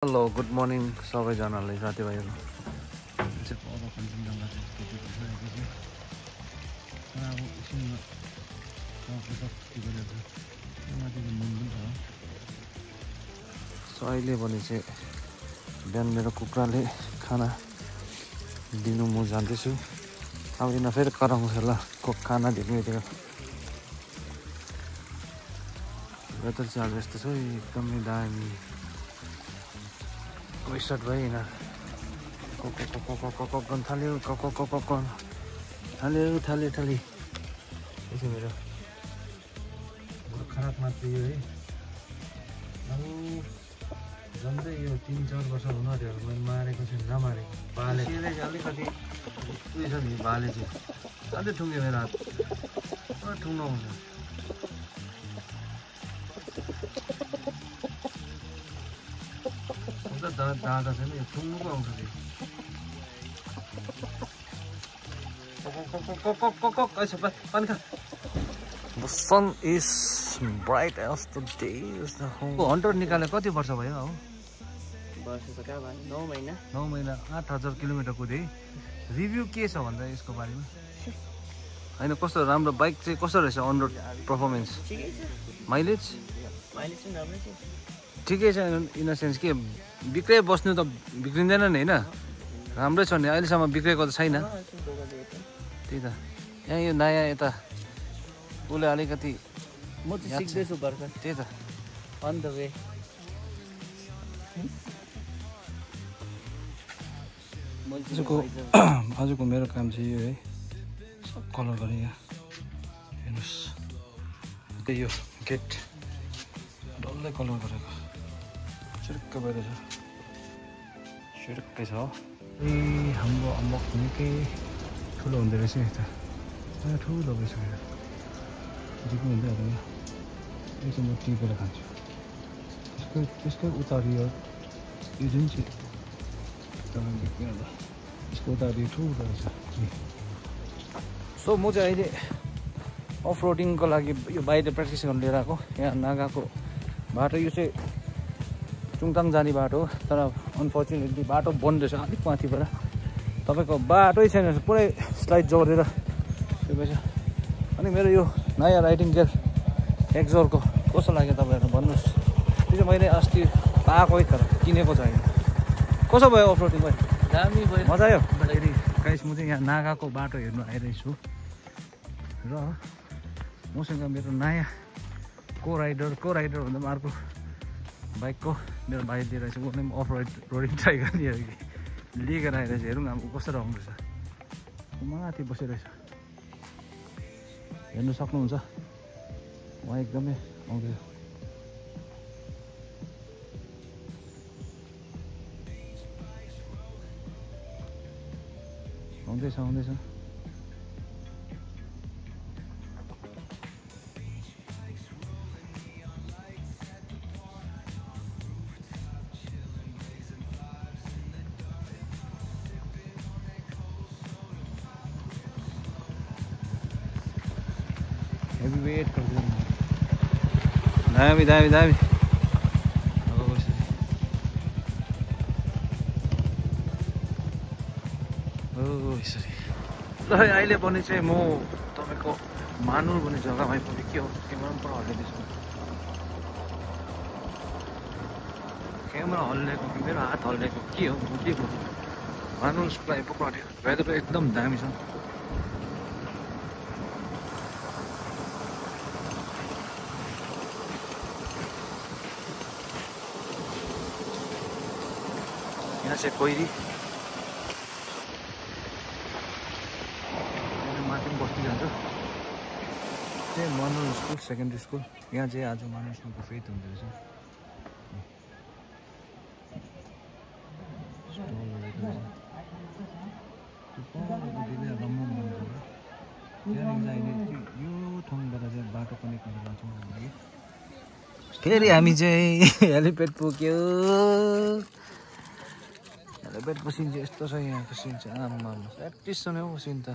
Hello good morning सबैजनालाई साथीभाइहरू। चाहिँ पर कञ्चनजङ्घा चाहिँ त्यति भइसकेको छ। तर अब एकछिनमा के गरेको छ त्यो माथिको मुन पनि छ। सो अहिले भने चाहिँ बिहान मेरो कुखुराले खाना दिनु म जाँदैछु। अब यिनीहरू फेरि कराउँछ ल खाना दिनु यतिको। वेदर चाहिँ आज यस्तो छ एकदमै दामी। स्टार्ट भयो यिनीहरू कक थाल्यो थाल्यो यसो मेरो खराब मात्र यो है। अब झन्डै यो 3-4 वर्ष हुन आँट्यो मैले मारेको चाहिँ नमारेको बालेको चाहिँ अलिकति उयो छ नि बाले चाहिँ अझै ठुङ्ग्यो मेरो हात ठुङ्न आउँछ। दादा छैन यो ठुङ्नुको आउँछ The sun is bright as the day is the home. Hunter निकाले कति वर्ष भयो अब? वर्ष त कहाँ भयो 9 महिना 8000 किलोमिटर कुदे। रिभ्यू के छ भन्दा यसको बारेमा? हैन कस्तो राम्रो बाइक चाहिँ कस्तो रहेछ अन रोड परफर्मेन्स? ठिकै छ। माइलेज पनि राम्रै छ। ठिकै छ इन द सेन्स के बिक्रै बस्नु त बिग्रिँदैन नि हैन। राम्रै छ नि अहिलेसम्म बिग्रेको त छैन। त्यही त यहाँ यो नयाँ यता उसले अलिकति म चाहिँ सिक्दैछु भर्खर। त्यही त अन द वे। आजको मेरो काम चाहिँ यो है सब कलर गरेँ यहाँ हेर्नुहोस्। त्यही यो गेट डल्लै कलर गरेको चिरुक्क भएर छ चिरुक्कै छ। ए हाम्रो अम्बक निकै ठुलो हुँदो रहेछ यता ठुलो भइसक्यो। दिक्नु हुँदै होला यो चाहिँ म टिपेर खान्छु। त्यसकै उतारि यो जुन चाहिँ तपाईँले देख्नु होला यसको उतारि ठुलो रहेछ। सो म चाहिँ अहिले अफ रोडिङको लागि यो बाहिर प्र्याक्टिस गर्नु लिएर आएको। यहाँ नागाको बाटो यो चाहिँ चुङताङ जाने बाटो हो तर अनफर्चुनेटली बाटो बन्द रहेछ अलिक माथिबाट। तपाईँको बाटै छैन पुरै स्लाइड जोडेर त्यो भएछ। अनि मेरो यो नयाँ राइडिङ गेयर एक्जोरको कस्तो लाग्यो तपाईँहरू भन्नुहोस्। त्यो चाहिँ मैले अस्ति पाएको है तर किनेको छैन। कसो भयो अफ रोडिङ भाइ? दामी भयो। मजा आयो। गाइस म चाहिँ यहाँ नागाको बाटो हेर्नु आइरहेछु र मसँग मेरो नयाँ को राइडर भन्दा पनि अर्को बाइकको मेरो भाइ लिएर चाहिँ उसले पनि अफ रोडिङ ट्राई गर्ने हो कि लिएर आइरहेछ। हेरौँ अब कस्तो राम्रो रहेछ। माथि बसिरहेछ हेर्नु सक्नुहुन्छ उहाँ एकदमै आउँदैछ। आउँदैछ हेभी वेट गर्दैन। दामी यसरी ल अहिले पनि चाहिँ म तपाईँको मानुर भन्ने जग्गामा आइपुगेँ। के हो क्यामेरा पनि पुरा हल्लिँदैछ। क्यामेरा हल्लिएको कि मेरो हात हल्लिएको के हो बुझेको। मानुर पुरा आइपुग्नु आँट्यो। वेदर एकदम दामी छ। यहाँ चाहिँ कोइरी माथि पनि बस्दै जान्छ। चाहिँ मानुर स्कुल सेकेन्ड्री स्कुल यहाँ चाहिँ आज मानुर स्कुलको फेथ हुँदो रहेछ। यो ठाउँबाट चाहिँ बाटो कनेक्ट गरेर जान्छौँ हामी। फेरि हामी चाहिँ हेलिप्याड पुग्यो। हेलिप्याडको सिन चाहिँ यस्तो छ यहाँको सिन चाहिँ आम्मा प्र्याक्टिस छ नि हौ सिन त।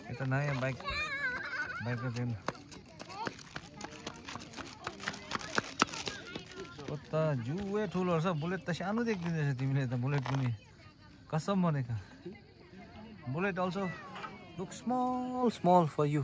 यता नयाँ बाइकको चाहिँ त जुवे ठुलो रहेछ बुलेट त सानो देखिँदैछ तिमीले त बुलेट पनि कसम भनेको bullet also look small small for you